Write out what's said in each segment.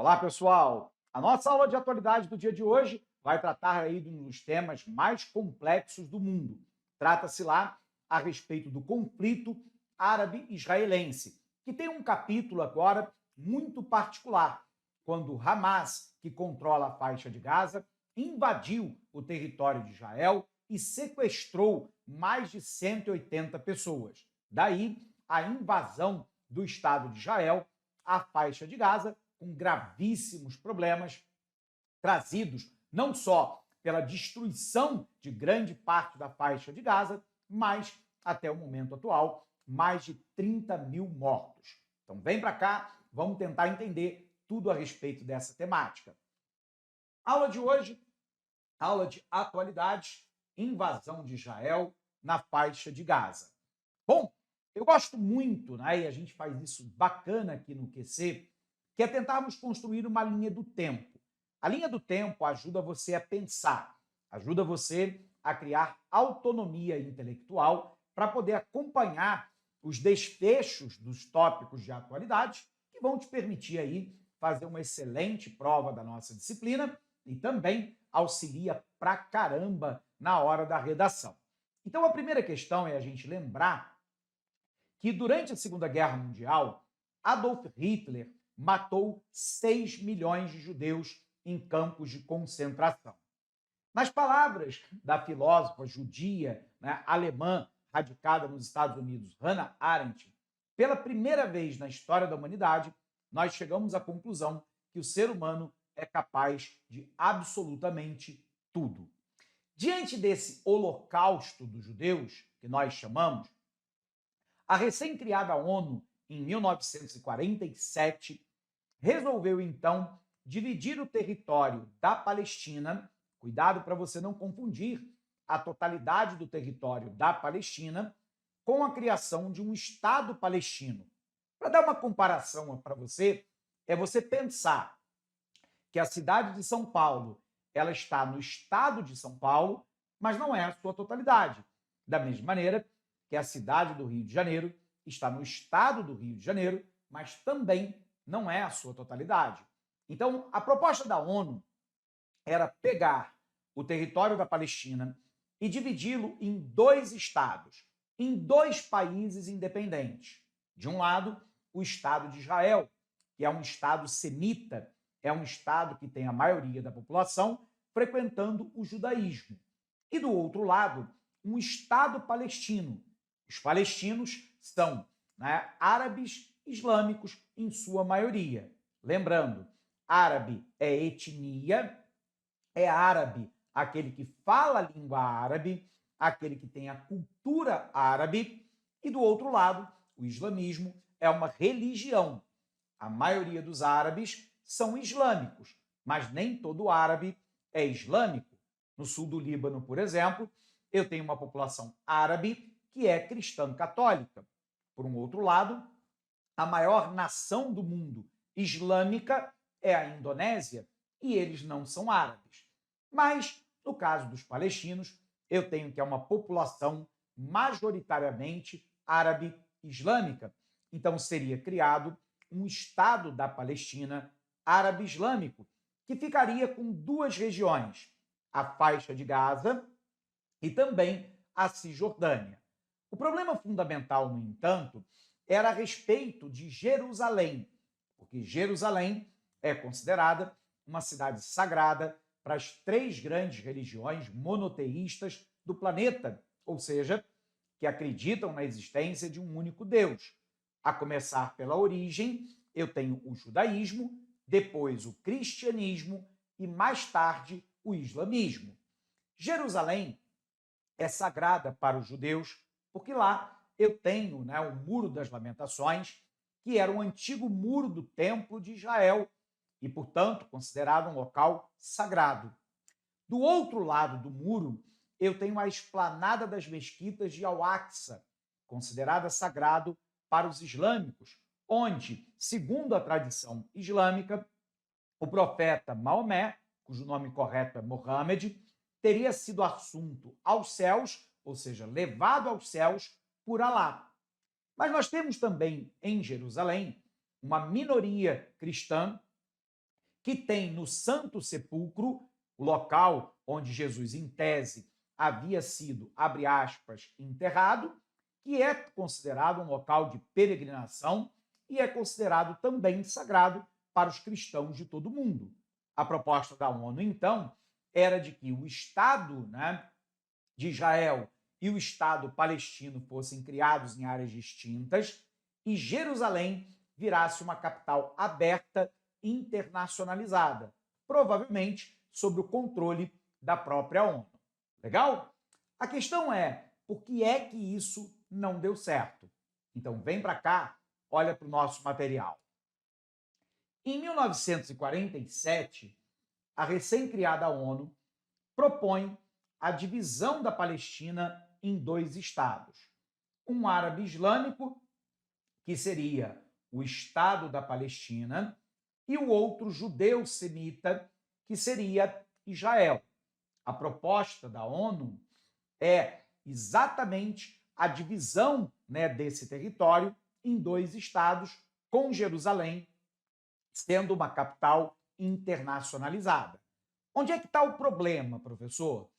Olá, pessoal! A nossa aula de atualidade do dia de hoje vai tratar aí de um dos temas mais complexos do mundo. Trata-se lá a respeito do conflito árabe-israelense, que tem um capítulo agora muito particular, quando Hamas, que controla a faixa de Gaza, invadiu o território de Israel e sequestrou mais de 180 pessoas. Daí a invasão do Estado de Israel à faixa de Gaza, com gravíssimos problemas trazidos não só pela destruição de grande parte da faixa de Gaza, mas, até o momento atual, mais de 30 mil mortos. Então vem para cá, vamos tentar entender tudo a respeito dessa temática. Aula de hoje, aula de atualidades, invasão de Israel na faixa de Gaza. Bom, eu gosto muito, né, e a gente faz isso bacana aqui no QC, que é tentarmos construir uma linha do tempo. A linha do tempo ajuda você a pensar, ajuda você a criar autonomia intelectual para poder acompanhar os desfechos dos tópicos de atualidade que vão te permitir aí fazer uma excelente prova da nossa disciplina e também auxilia pra caramba na hora da redação. Então, a primeira questão é a gente lembrar que durante a Segunda Guerra Mundial, Adolf Hitler matou 6 milhões de judeus em campos de concentração. Nas palavras da filósofa judia, né, alemã, radicada nos Estados Unidos, Hannah Arendt, pela primeira vez na história da humanidade, nós chegamos à conclusão que o ser humano é capaz de absolutamente tudo. Diante desse holocausto dos judeus, que nós chamamos, a recém-criada ONU, em 1947, resolveu então dividir o território da Palestina. Cuidado para você não confundir a totalidade do território da Palestina com a criação de um Estado palestino. Para dar uma comparação para você, é você pensar que a cidade de São Paulo ela está no estado de São Paulo, mas não é a sua totalidade. Da mesma maneira que a cidade do Rio de Janeiro está no estado do Rio de Janeiro, mas também não é a sua totalidade. Então, a proposta da ONU era pegar o território da Palestina e dividi-lo em dois estados, em dois países independentes. De um lado, o Estado de Israel, que é um estado semita, é um estado que tem a maioria da população frequentando o judaísmo. E do outro lado, um Estado palestino. Os palestinos são, né, árabes islâmicos em sua maioria. Lembrando, árabe é etnia, é árabe aquele que fala a língua árabe, aquele que tem a cultura árabe, e do outro lado, o islamismo é uma religião. A maioria dos árabes são islâmicos, mas nem todo árabe é islâmico. No sul do Líbano, por exemplo, eu tenho uma população árabe que é cristã católica. Por um outro lado, a maior nação do mundo islâmica é a Indonésia e eles não são árabes. Mas, no caso dos palestinos, eu tenho que é uma população majoritariamente árabe islâmica. Então, seria criado um Estado da Palestina árabe-islâmico, que ficaria com duas regiões, a faixa de Gaza e também a Cisjordânia. O problema fundamental, no entanto, era a respeito de Jerusalém, porque Jerusalém é considerada uma cidade sagrada para as três grandes religiões monoteístas do planeta, ou seja, que acreditam na existência de um único Deus. A começar pela origem, eu tenho o judaísmo, depois o cristianismo e mais tarde o islamismo. Jerusalém é sagrada para os judeus, porque lá eu tenho, né, o Muro das Lamentações, que era o antigo muro do Templo de Israel e, portanto, considerado um local sagrado. Do outro lado do muro, eu tenho a esplanada das mesquitas de Al-Aqsa, considerada sagrado para os islâmicos, onde, segundo a tradição islâmica, o profeta Maomé, cujo nome correto é Mohammed, teria sido assunto aos céus, ou seja, levado aos céus por Alá. Mas nós temos também em Jerusalém uma minoria cristã que tem no Santo Sepulcro, o local onde Jesus, em tese, havia sido, abre aspas, enterrado, que é considerado um local de peregrinação e é considerado também sagrado para os cristãos de todo o mundo. A proposta da ONU, então, era de que o Estado, né, de Israel e o Estado palestino fossem criados em áreas distintas e Jerusalém virasse uma capital aberta e internacionalizada, provavelmente sob o controle da própria ONU. Legal? A questão é, por que é que isso não deu certo? Então, vem para cá, olha para o nosso material. Em 1947, a recém-criada ONU propõe a divisão da Palestina em dois estados. Um árabe islâmico, que seria o Estado da Palestina, e o outro judeu semita, que seria Israel. A proposta da ONU é exatamente a divisão, né, desse território em dois estados, com Jerusalém sendo uma capital internacionalizada. Onde é que está o problema, professor?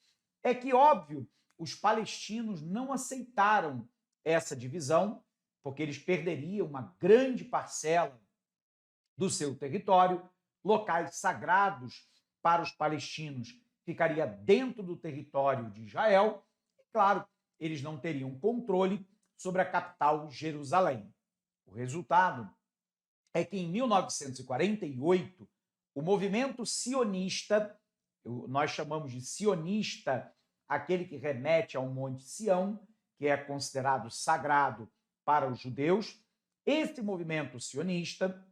É que, óbvio, os palestinos não aceitaram essa divisão, porque eles perderiam uma grande parcela do seu território, locais sagrados para os palestinos ficaria dentro do território de Israel, e, claro, eles não teriam controle sobre a capital Jerusalém. O resultado é que em 1948, o movimento sionista, nós chamamos de sionista aquele que remete ao Monte Sião, que é considerado sagrado para os judeus, esse movimento sionista,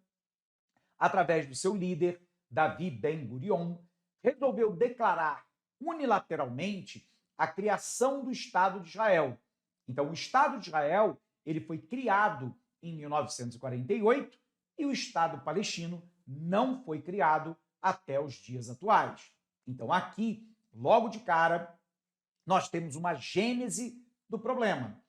através do seu líder, Davi Ben-Gurion, resolveu declarar unilateralmente a criação do Estado de Israel. Então, o Estado de Israel ele foi criado em 1948 e o Estado palestino não foi criado até os dias atuais. Então, aqui, logo de cara, nós temos uma gênese do problema.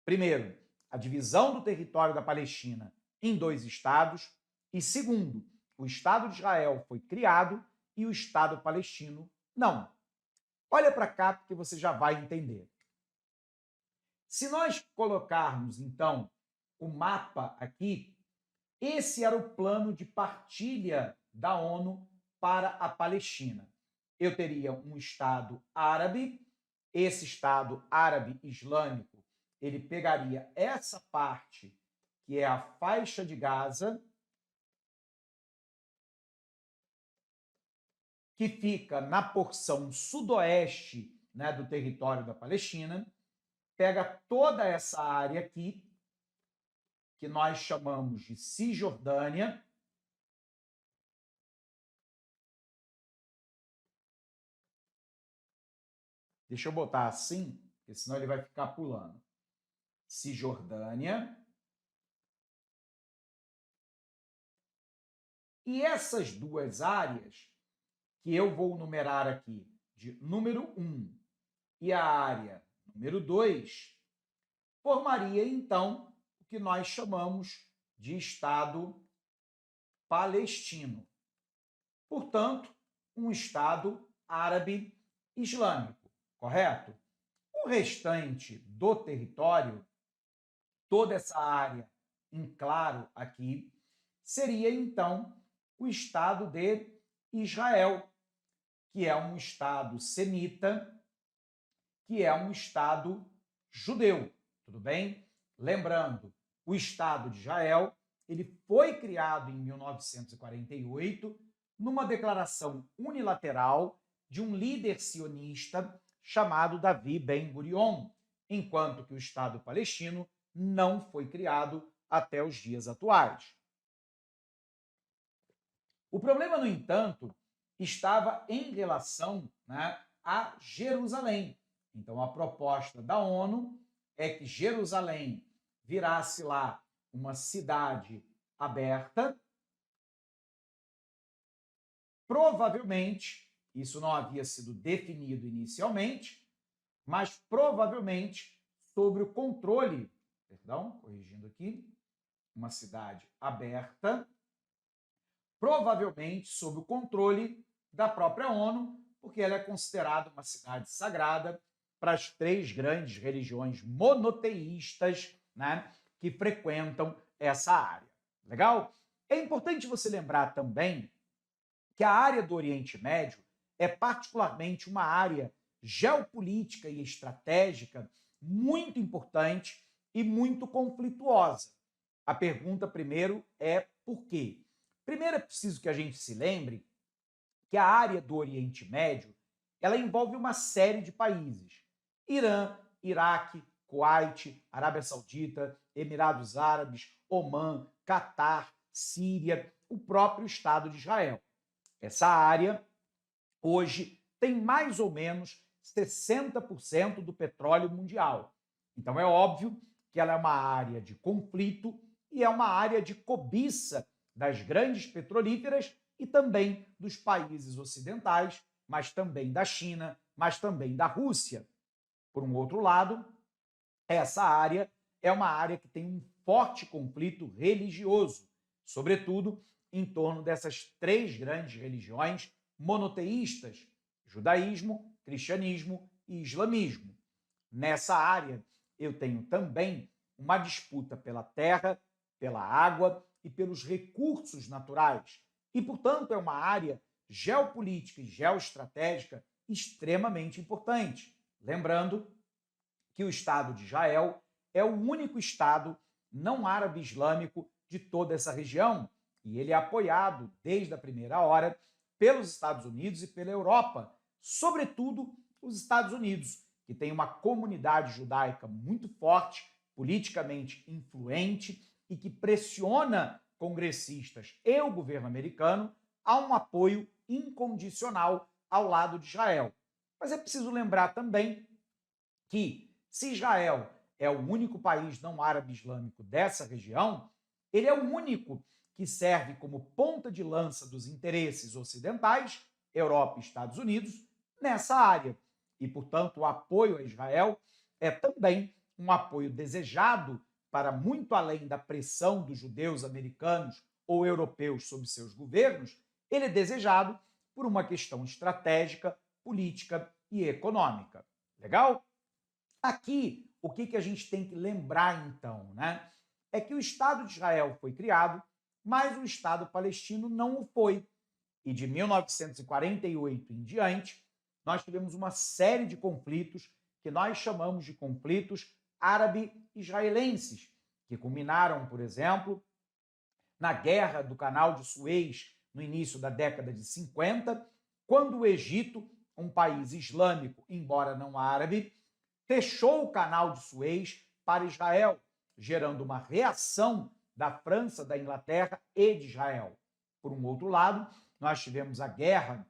Primeiro, a divisão do território da Palestina em dois estados. E segundo, o Estado de Israel foi criado e o Estado palestino não. Olha para cá porque você já vai entender. Se nós colocarmos, então, o mapa aqui, esse era o plano de partilha da ONU para a Palestina. Eu teria um Estado árabe, esse Estado árabe islâmico, ele pegaria essa parte, que é a faixa de Gaza, que fica na porção sudoeste, né, do território da Palestina, pega toda essa área aqui, que nós chamamos de Cisjordânia, deixa eu botar assim, porque senão ele vai ficar pulando. Cisjordânia. E essas duas áreas, que eu vou numerar aqui de número 1 e a área número 2, formaria, então, o que nós chamamos de Estado palestino. Portanto, um Estado árabe islâmico, correto? O restante do território, toda essa área em claro aqui, seria, então, o Estado de Israel, que é um Estado semita, que é um Estado judeu, tudo bem? Lembrando, o Estado de Israel ele foi criado em 1948 numa declaração unilateral de um líder sionista chamado Davi Ben-Gurion, enquanto que o Estado palestino não foi criado até os dias atuais. O problema, no entanto, estava em relação, né, a Jerusalém. Então, a proposta da ONU é que Jerusalém virasse lá uma cidade aberta. Provavelmente, isso não havia sido definido inicialmente, mas provavelmente sobre o controle, corrigindo aqui, uma cidade aberta, provavelmente sob o controle da própria ONU, porque ela é considerada uma cidade sagrada para as três grandes religiões monoteístas, né, que frequentam essa área. Legal? É importante você lembrar também que a área do Oriente Médio é particularmente uma área geopolítica e estratégica muito importante e muito conflituosa. A pergunta primeiro é por quê? Primeiro é preciso que a gente se lembre que a área do Oriente Médio ela envolve uma série de países: Irã, Iraque, Kuwait, Arábia Saudita, Emirados Árabes, Omã, Catar, Síria, o próprio Estado de Israel. Essa área hoje tem mais ou menos 60% do petróleo mundial. Então é óbvio que ela é uma área de conflito e é uma área de cobiça das grandes petrolíferas e também dos países ocidentais, mas também da China, mas também da Rússia. Por um outro lado, essa área é uma área que tem um forte conflito religioso, sobretudo em torno dessas três grandes religiões monoteístas: judaísmo, cristianismo e islamismo. Nessa área, eu tenho também uma disputa pela terra, pela água e pelos recursos naturais. E, portanto, é uma área geopolítica e geoestratégica extremamente importante. Lembrando que o Estado de Israel é o único Estado não árabe islâmico de toda essa região e ele é apoiado desde a primeira hora pelos Estados Unidos e pela Europa, sobretudo os Estados Unidos, que tem uma comunidade judaica muito forte, politicamente influente e que pressiona congressistas e o governo americano a um apoio incondicional ao lado de Israel. Mas é preciso lembrar também que, se Israel é o único país não árabe islâmico dessa região, ele é o único que serve como ponta de lança dos interesses ocidentais, Europa e Estados Unidos, nessa área. E, portanto, o apoio a Israel é também um apoio desejado para muito além da pressão dos judeus americanos ou europeus sobre seus governos, ele é desejado por uma questão estratégica, política e econômica. Legal? Aqui, o que a gente tem que lembrar, então, né? É que o Estado de Israel foi criado, mas o Estado palestino não o foi. E de 1948 em diante, nós tivemos uma série de conflitos que nós chamamos de conflitos árabe-israelenses, que culminaram, por exemplo, na Guerra do Canal de Suez, no início da década de 50, quando o Egito, um país islâmico, embora não árabe, fechou o Canal de Suez para Israel, gerando uma reação da França, da Inglaterra e de Israel. Por um outro lado, nós tivemos a Guerra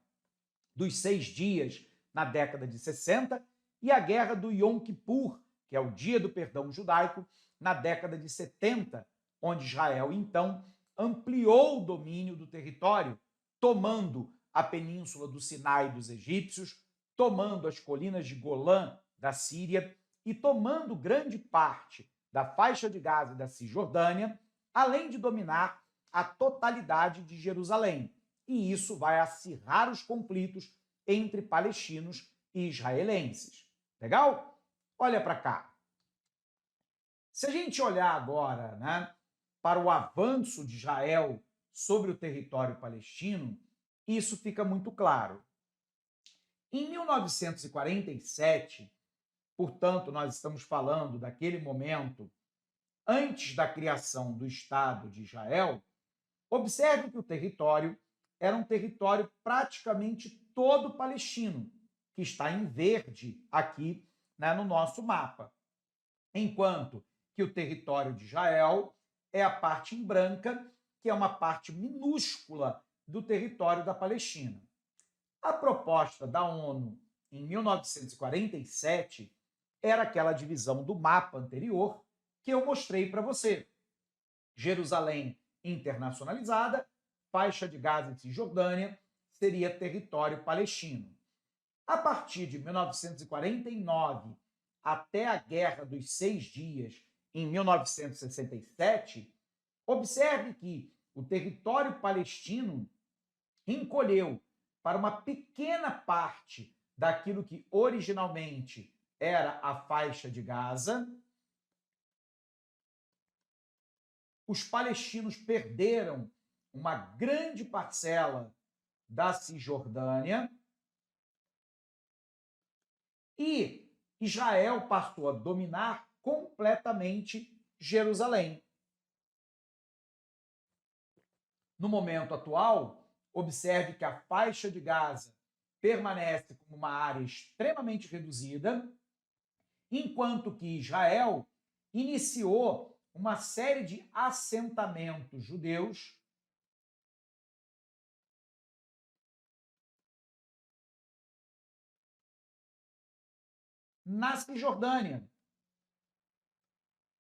dos 6 Dias na década de 60 e a Guerra do Yom Kippur, que é o Dia do Perdão Judaico, na década de 70, onde Israel, então, ampliou o domínio do território, tomando a península do Sinai dos egípcios, tomando as colinas de Golã da Síria e tomando grande parte da faixa de Gaza e da Cisjordânia, além de dominar a totalidade de Jerusalém. E isso vai acirrar os conflitos entre palestinos e israelenses. Legal? Olha para cá. Se a gente olhar agora, né, para o avanço de Israel sobre o território palestino, isso fica muito claro. Em 1947, portanto, nós estamos falando daquele momento antes da criação do Estado de Israel, observe que o território era um território praticamente todo palestino, que está em verde aqui, né, no nosso mapa. Enquanto que o território de Israel é a parte em branca, que é uma parte minúscula do território da Palestina. A proposta da ONU em 1947 era aquela divisão do mapa anterior que eu mostrei para você. Jerusalém internacionalizada, faixa de Gaza e Cisjordânia seria território palestino. A partir de 1949 até a Guerra dos 6 Dias, em 1967, observe que o território palestino encolheu para uma pequena parte daquilo que originalmente era a faixa de Gaza. Os palestinos perderam uma grande parcela da Cisjordânia e Israel passou a dominar completamente Jerusalém. No momento atual, observe que a faixa de Gaza permanece como uma área extremamente reduzida, enquanto que Israel iniciou uma série de assentamentos judeus na Cisjordânia,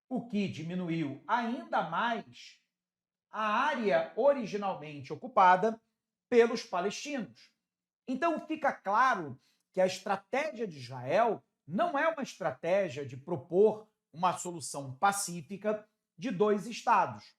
o que diminuiu ainda mais a área originalmente ocupada pelos palestinos. Então fica claro que a estratégia de Israel não é uma estratégia de propor uma solução pacífica de dois estados,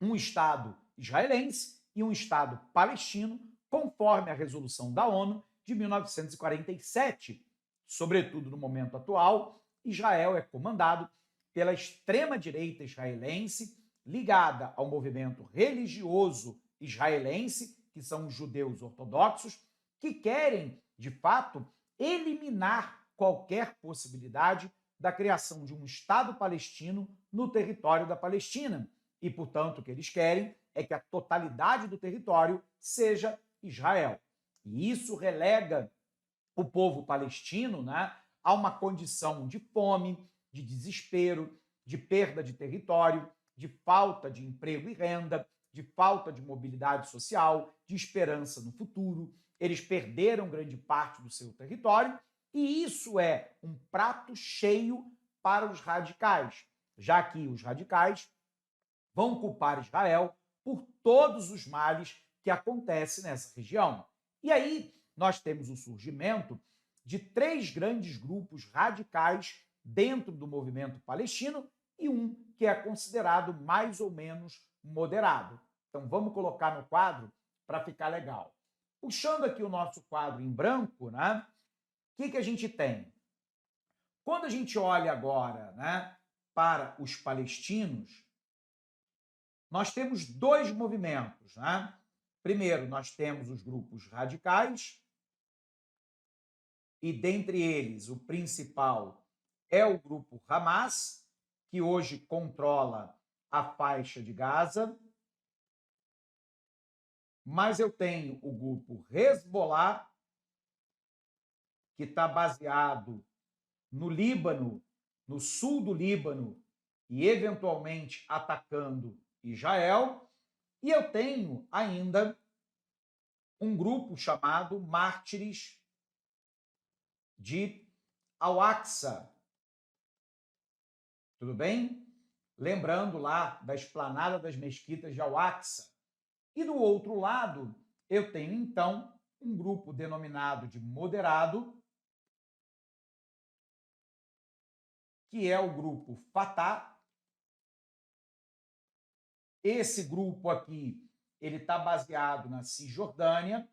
um estado israelense e um estado palestino, conforme a resolução da ONU de 1947. Sobretudo no momento atual, Israel é comandado pela extrema-direita israelense, ligada ao movimento religioso israelense, que são os judeus ortodoxos, que querem, de fato, eliminar qualquer possibilidade da criação de um Estado palestino no território da Palestina. E, portanto, o que eles querem é que a totalidade do território seja Israel. E isso relega o povo palestino, né, a uma condição de fome, de desespero, de perda de território, de falta de emprego e renda, de falta de mobilidade social, de esperança no futuro. Eles perderam grande parte do seu território e isso é um prato cheio para os radicais, já que os radicais vão culpar Israel por todos os males que acontecem nessa região. E aí nós temos o surgimento de 3 grandes grupos radicais dentro do movimento palestino e um que é considerado mais ou menos moderado. Então vamos colocar no quadro para ficar legal. Puxando aqui o nosso quadro em branco, né? O que a gente tem? Quando a gente olha agora, né, para os palestinos, nós temos 2 movimentos, né? Primeiro, nós temos os grupos radicais, e dentre eles o principal é o grupo Hamas, que hoje controla a faixa de Gaza. Mas eu tenho o grupo Hezbollah, que está baseado no Líbano, no sul do Líbano, e eventualmente atacando Israel. E eu tenho ainda um grupo chamado Mártires de Al-Aqsa. Tudo bem? Lembrando lá da esplanada das mesquitas de Al-Aqsa. E do outro lado, eu tenho então um grupo denominado de moderado, que é o grupo Fatah. Esse grupo aqui, ele está baseado na Cisjordânia.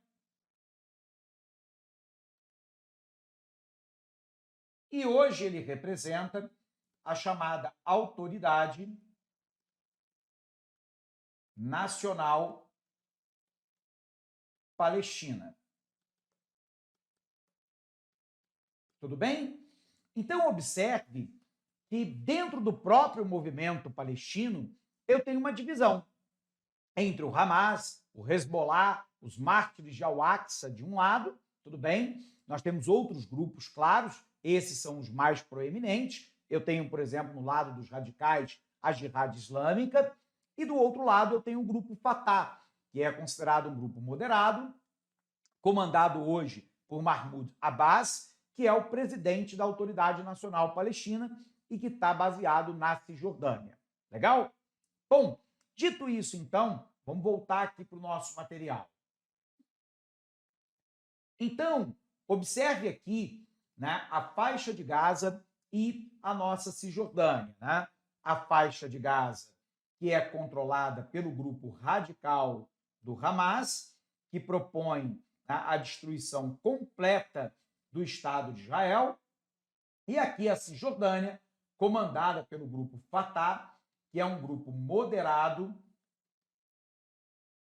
E hoje ele representa a chamada Autoridade Nacional Palestina. Tudo bem? Então, observe que dentro do próprio movimento palestino, eu tenho uma divisão entre o Hamas, o Hezbollah, os Mártires de Al-Aqsa de um lado, tudo bem? Nós temos outros grupos claros, esses são os mais proeminentes. Eu tenho, por exemplo, no lado dos radicais, a Jihad Islâmica, e do outro lado eu tenho o grupo Fatah, que é considerado um grupo moderado, comandado hoje por Mahmoud Abbas, que é o presidente da Autoridade Nacional Palestina e que está baseado na Cisjordânia. Legal? Bom, dito isso, então, vamos voltar aqui para o nosso material. Então, observe aqui, né, a faixa de Gaza e a nossa Cisjordânia. Né? A faixa de Gaza que é controlada pelo grupo radical do Hamas, que propõe a destruição completa do Estado de Israel, e aqui a Cisjordânia, comandada pelo grupo Fatah, que é um grupo moderado,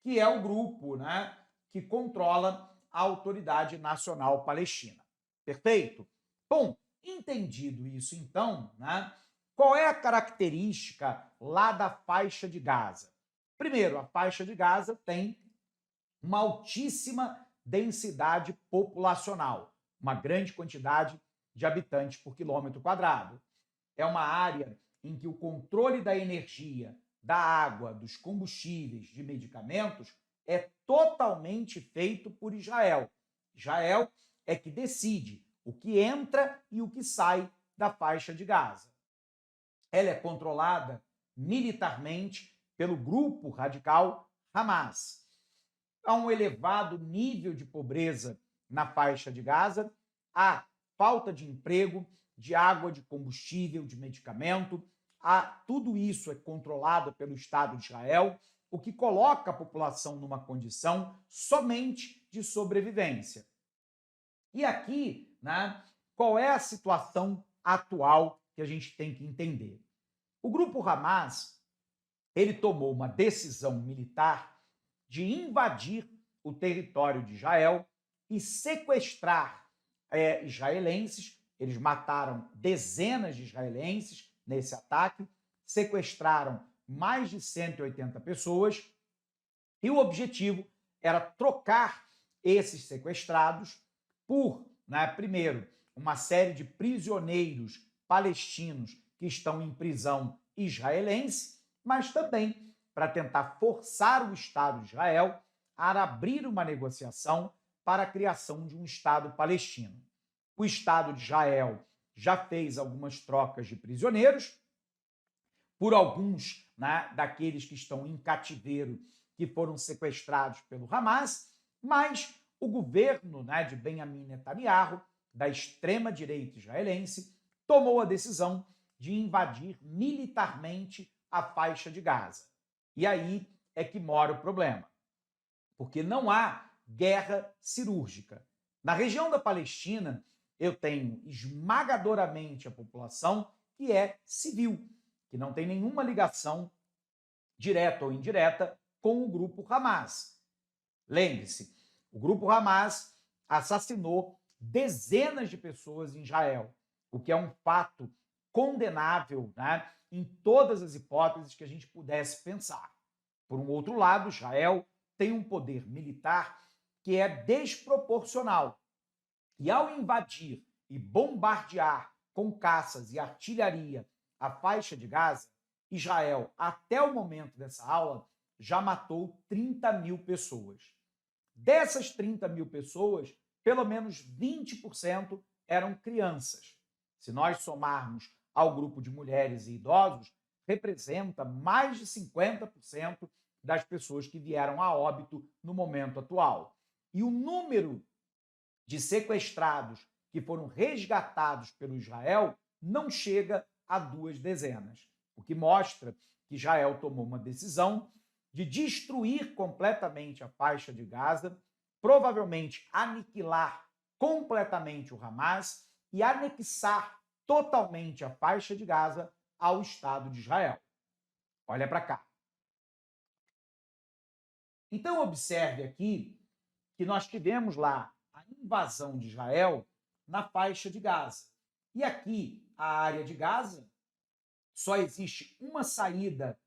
que é o grupo que controla a Autoridade Nacional Palestina. Perfeito? Bom, entendido isso então, qual é a característica lá da faixa de Gaza? Primeiro, a faixa de Gaza tem uma altíssima densidade populacional, uma grande quantidade de habitantes por quilômetro quadrado. É uma área em que o controle da energia, da água, dos combustíveis, de medicamentos é totalmente feito por Israel. Israel é que decide o que entra e o que sai da faixa de Gaza. Ela é controlada militarmente pelo grupo radical Hamas. Há um elevado nível de pobreza na faixa de Gaza, há falta de emprego, de água, de combustível, de medicamento, tudo isso é controlado pelo Estado de Israel, o que coloca a população numa condição somente de sobrevivência. E aqui, qual é a situação atual que a gente tem que entender? O grupo Hamas, ele tomou uma decisão militar de invadir o território de Israel e sequestrar israelenses. Eles mataram dezenas de israelenses nesse ataque, sequestraram mais de 180 pessoas e o objetivo era trocar esses sequestrados por, primeiro, uma série de prisioneiros palestinos que estão em prisão israelense, mas também para tentar forçar o Estado de Israel a abrir uma negociação para a criação de um Estado palestino. O Estado de Israel já fez algumas trocas de prisioneiros por alguns daqueles que estão em cativeiro que foram sequestrados pelo Hamas, mas o governo de Benjamin Netanyahu, da extrema-direita israelense, tomou a decisão de invadir militarmente a faixa de Gaza. E aí é que mora o problema, porque não há guerra cirúrgica. Na região da Palestina, eu tenho esmagadoramente a população que é civil, que não tem nenhuma ligação direta ou indireta com o grupo Hamas. Lembre-se, o grupo Hamas assassinou dezenas de pessoas em Israel, o que é um fato condenável em todas as hipóteses que a gente pudesse pensar. Por um outro lado, Israel tem um poder militar que é desproporcional. E ao invadir e bombardear com caças e artilharia a faixa de Gaza, Israel, até o momento dessa aula, já matou 30 mil pessoas. Dessas 30 mil pessoas, pelo menos 20% eram crianças. Se nós somarmos ao grupo de mulheres e idosos, representa mais de 50% das pessoas que vieram a óbito no momento atual. E o número de sequestrados que foram resgatados pelo Israel não chega a 2 dezenas, o que mostra que Israel tomou uma decisão de destruir completamente a faixa de Gaza, provavelmente aniquilar completamente o Hamas e anexar totalmente a faixa de Gaza ao Estado de Israel. Olha para cá. Então, observe aqui que nós tivemos lá a invasão de Israel na faixa de Gaza. E aqui, a área de Gaza, só existe uma saída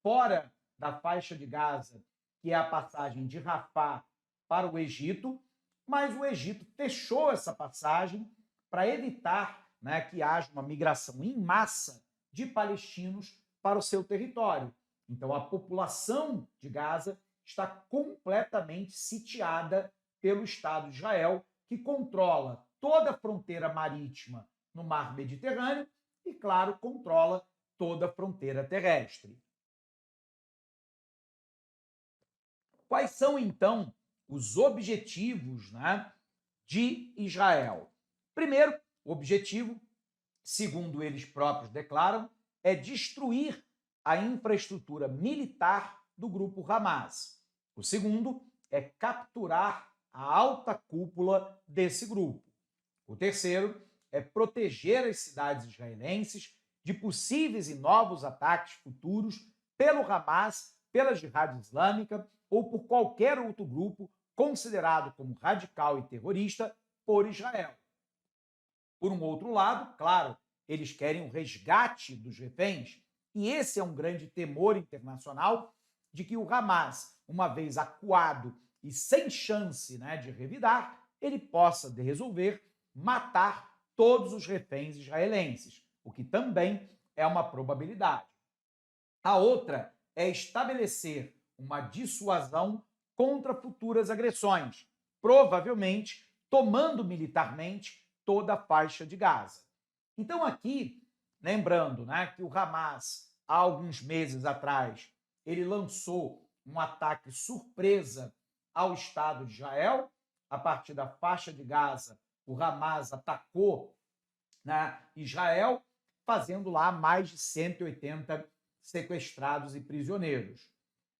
fora da faixa de Gaza, que é a passagem de Rafah para o Egito, mas o Egito fechou essa passagem para evitar que haja uma migração em massa de palestinos para o seu território. Então, a população de Gaza está completamente sitiada pelo Estado de Israel, que controla toda a fronteira marítima no mar Mediterrâneo e, claro, controla toda a fronteira terrestre. Quais são, então, os objetivos de Israel? Primeiro, o objetivo, segundo eles próprios declaram, é destruir a infraestrutura militar do grupo Hamas. O segundo é capturar a alta cúpula desse grupo. O terceiro é proteger as cidades israelenses de possíveis e novos ataques futuros pelo Hamas, pela Jihad Islâmica ou por qualquer outro grupo considerado como radical e terrorista por Israel. Por um outro lado, claro, eles querem o resgate dos reféns, e esse é um grande temor internacional de que o Hamas, uma vez acuado e sem chance, de revidar, ele possa resolver matar todos os reféns israelenses, o que também é uma probabilidade. A outra é estabelecer uma dissuasão contra futuras agressões, provavelmente tomando militarmente toda a faixa de Gaza. Então aqui, lembrando que o Hamas, há alguns meses atrás, ele lançou um ataque surpresa ao Estado de Israel. A partir da faixa de Gaza, o Hamas atacou Israel, fazendo lá mais de 180 sequestrados e prisioneiros.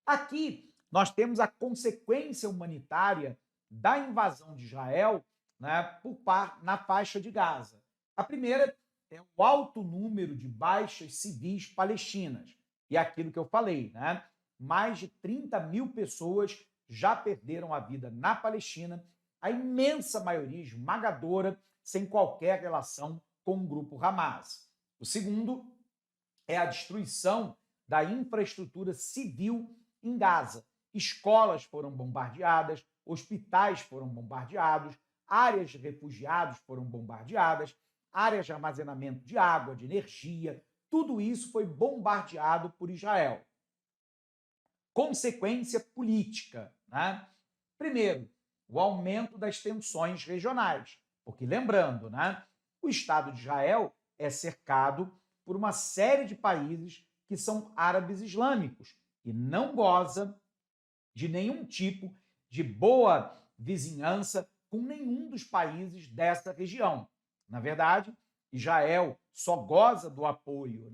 Aqui nós temos a consequência humanitária da invasão de Israel na faixa de Gaza. A primeira é o alto número de baixas civis palestinas. E aquilo que eu falei, mais de 30 mil pessoas já perderam a vida na Palestina, a imensa maioria esmagadora sem qualquer relação com o grupo Hamas. O segundo é a destruição da infraestrutura civil em Gaza. Escolas foram bombardeadas, hospitais foram bombardeados, áreas de refugiados foram bombardeadas, áreas de armazenamento de água, de energia, tudo isso foi bombardeado por Israel. Consequência política, Primeiro, o aumento das tensões regionais, porque lembrando, o Estado de Israel é cercado por uma série de países que são árabes islâmicos e não goza de nenhum tipo de boa vizinhança com nenhum dos países dessa região. Na verdade, Israel só goza do apoio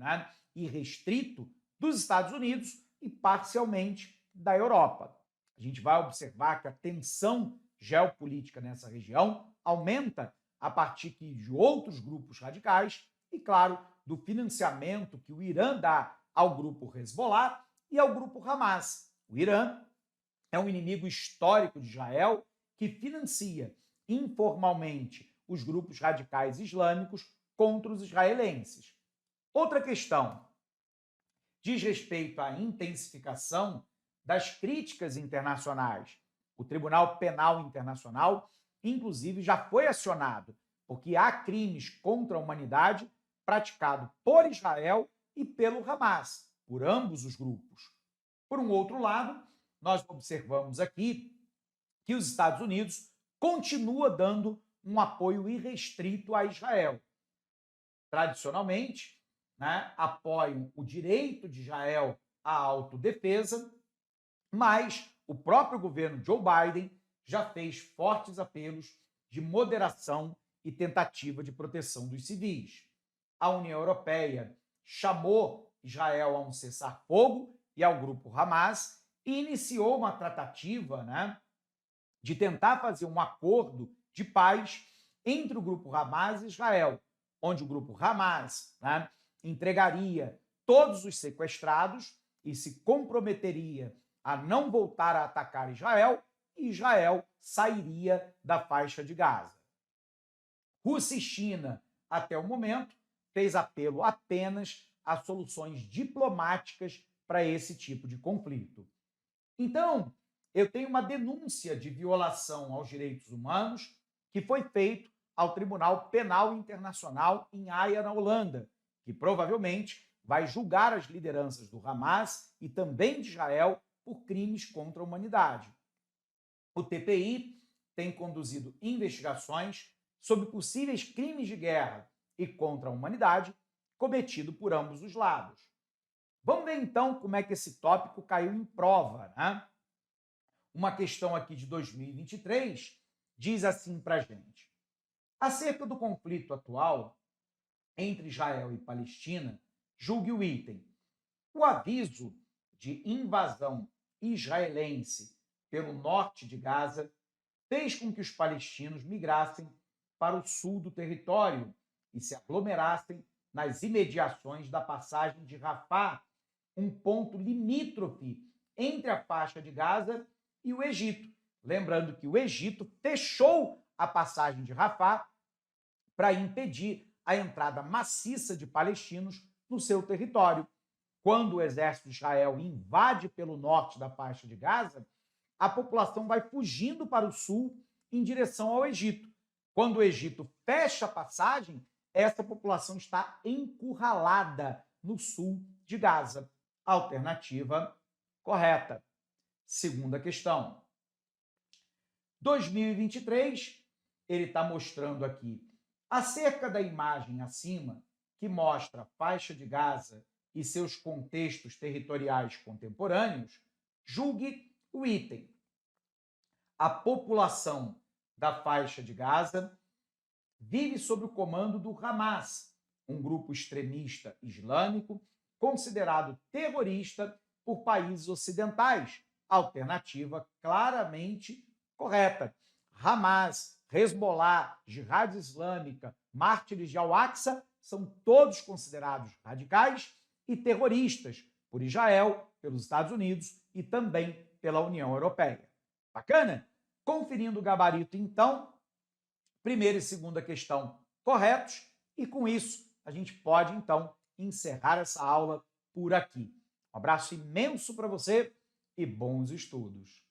irrestrito dos Estados Unidos e parcialmente da Europa. A gente vai observar que a tensão geopolítica nessa região aumenta a partir de outros grupos radicais e, claro, do financiamento que o Irã dá ao grupo Hezbollah e ao grupo Hamas. O Irã é um inimigo histórico de Israel que financia informalmente os grupos radicais islâmicos contra os israelenses. Outra questão diz respeito à intensificação das críticas internacionais. O Tribunal Penal Internacional, inclusive, já foi acionado, porque há crimes contra a humanidade praticados por Israel e pelo Hamas, por ambos os grupos. Por um outro lado, nós observamos aqui que os Estados Unidos continua dando um apoio irrestrito a Israel. Tradicionalmente, apoiam o direito de Israel à autodefesa, mas o próprio governo Joe Biden já fez fortes apelos de moderação e tentativa de proteção dos civis. A União Europeia chamou Israel a um cessar-fogo e ao grupo Hamas e iniciou uma tratativa de tentar fazer um acordo de paz entre o grupo Hamas e Israel, onde o grupo Hamas entregaria todos os sequestrados e se comprometeria a não voltar a atacar Israel, e Israel sairia da faixa de Gaza. Rússia e China, até o momento, fez apelo apenas a soluções diplomáticas para esse tipo de conflito. Então, eu tenho uma denúncia de violação aos direitos humanos que foi feito ao Tribunal Penal Internacional em Haia, na Holanda, que provavelmente vai julgar as lideranças do Hamas e também de Israel por crimes contra a humanidade. O TPI tem conduzido investigações sobre possíveis crimes de guerra e contra a humanidade cometido por ambos os lados. Vamos ver então como é que esse tópico caiu em prova, Uma questão aqui de 2023 diz assim para a gente: acerca do conflito atual entre Israel e Palestina, julgue o item. O aviso de invasão israelense pelo norte de Gaza fez com que os palestinos migrassem para o sul do território e se aglomerassem nas imediações da passagem de Rafah, um ponto limítrofe entre a faixa de Gaza e o Egito. Lembrando que o Egito fechou a passagem de Rafah para impedir a entrada maciça de palestinos no seu território. Quando o exército de Israel invade pelo norte da faixa de Gaza, a população vai fugindo para o sul em direção ao Egito. Quando o Egito fecha a passagem, essa população está encurralada no sul de Gaza. Alternativa correta. Segunda questão. 2023, ele está mostrando aqui, acerca da imagem acima, que mostra a faixa de Gaza e seus contextos territoriais contemporâneos, julgue o item. A população da faixa de Gaza vive sob o comando do Hamas, um grupo extremista islâmico considerado terrorista por países ocidentais. Alternativa claramente correta. Hamas, Hezbollah, Jihad Islâmica, Mártires de Al-Aqsa são todos considerados radicais e terroristas por Israel, pelos Estados Unidos e também pela União Europeia. Bacana? Conferindo o gabarito, então, primeira e segunda questão corretos, e com isso a gente pode, então, encerrar essa aula por aqui. Um abraço imenso para você e bons estudos!